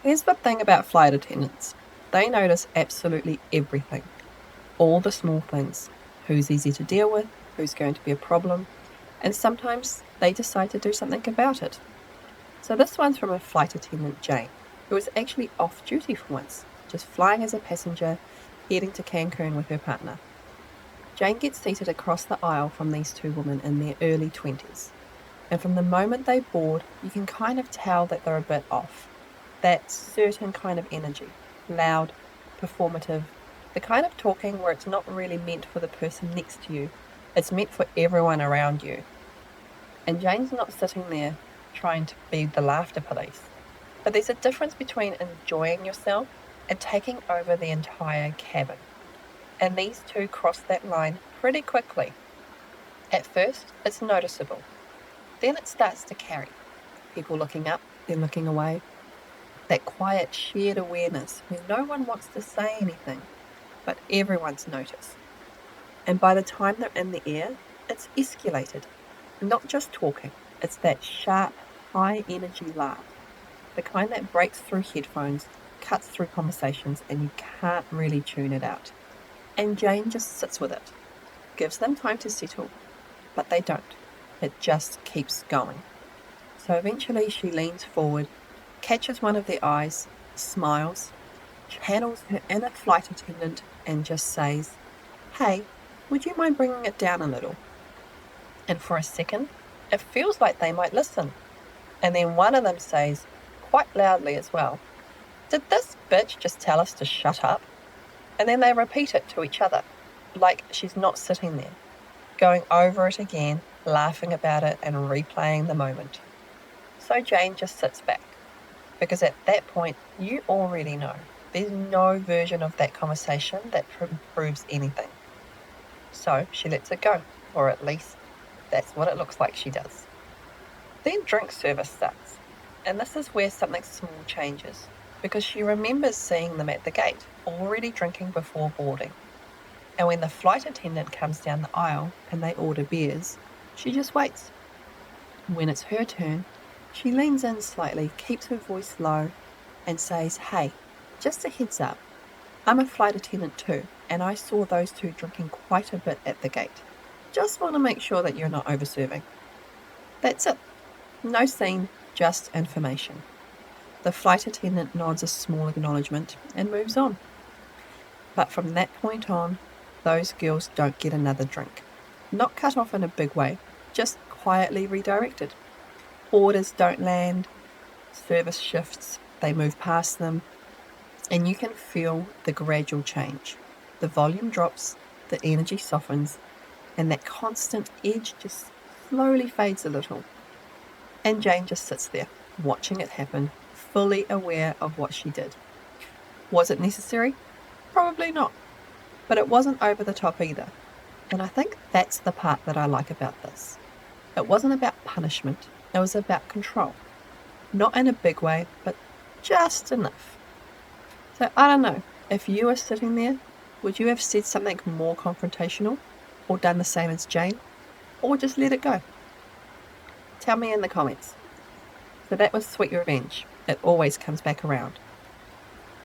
Here's the thing about flight attendants. They notice absolutely everything. All the small things. Who's easy to deal with, who's going to be a problem, and sometimes they decide to do something about it. So this one's from a flight attendant, Jane, who was actually off duty for once, just flying as a passenger, heading to Cancun with her partner. Jane gets seated across the aisle from these two women in their early 20s. And from the moment they board, you can kind of tell that they're a bit off. That certain kind of energy, loud, performative, the kind of talking where it's not really meant for the person next to you, it's meant for everyone around you. And Jane's not sitting there trying to be the laughter police. But there's a difference between enjoying yourself and taking over the entire cabin. And these two cross that line pretty quickly. At first, it's noticeable. Then it starts to carry. People looking up, then looking away. That quiet shared awareness where no one wants to say anything, but everyone's noticed. And by the time they're in the air, it's escalated. Not just talking, it's that sharp, high energy laugh. The kind that breaks through headphones, cuts through conversations, and you can't really tune it out. And Jane just sits with it. Gives them time to settle, but they don't. It just keeps going. So eventually she leans forward, catches one of their eyes, smiles, channels her inner flight attendant and just says, "Hey, would you mind bringing it down a little?" And for a second, it feels like they might listen. And then one of them says, quite loudly as well, "Did this bitch just tell us to shut up?" And then they repeat it to each other, like she's not sitting there, going over it again, laughing about it and replaying the moment. So Jane just sits back, because at that point, you already know there's no version of that conversation that proves anything. So she lets it go, or at least that's what it looks like she does. Then drink service starts, and this is where something small changes, because she remembers seeing them at the gate, already drinking before boarding. And when the flight attendant comes down the aisle and they order beers, she just waits. When it's her turn, she leans in slightly, keeps her voice low, and says, "Hey, just a heads up, I'm a flight attendant too, and I saw those two drinking quite a bit at the gate. Just want to make sure that you're not overserving." That's it. No scene, just information. The flight attendant nods a small acknowledgement and moves on. But from that point on, those girls don't get another drink. Not cut off in a big way, just quietly redirected. Orders don't land, service shifts, they move past them, and you can feel the gradual change. The volume drops, the energy softens, and that constant edge just slowly fades a little. And Jane just sits there, watching it happen, fully aware of what she did. Was it necessary? Probably not. But it wasn't over the top either. And I think that's the part that I like about this. It wasn't about punishment, it was about control. Not in a big way, but just enough. So I don't know, if you were sitting there, would you have said something more confrontational? Or done the same as Jane? Or just let it go? Tell me in the comments. So that was Sweet Revenge. It always comes back around.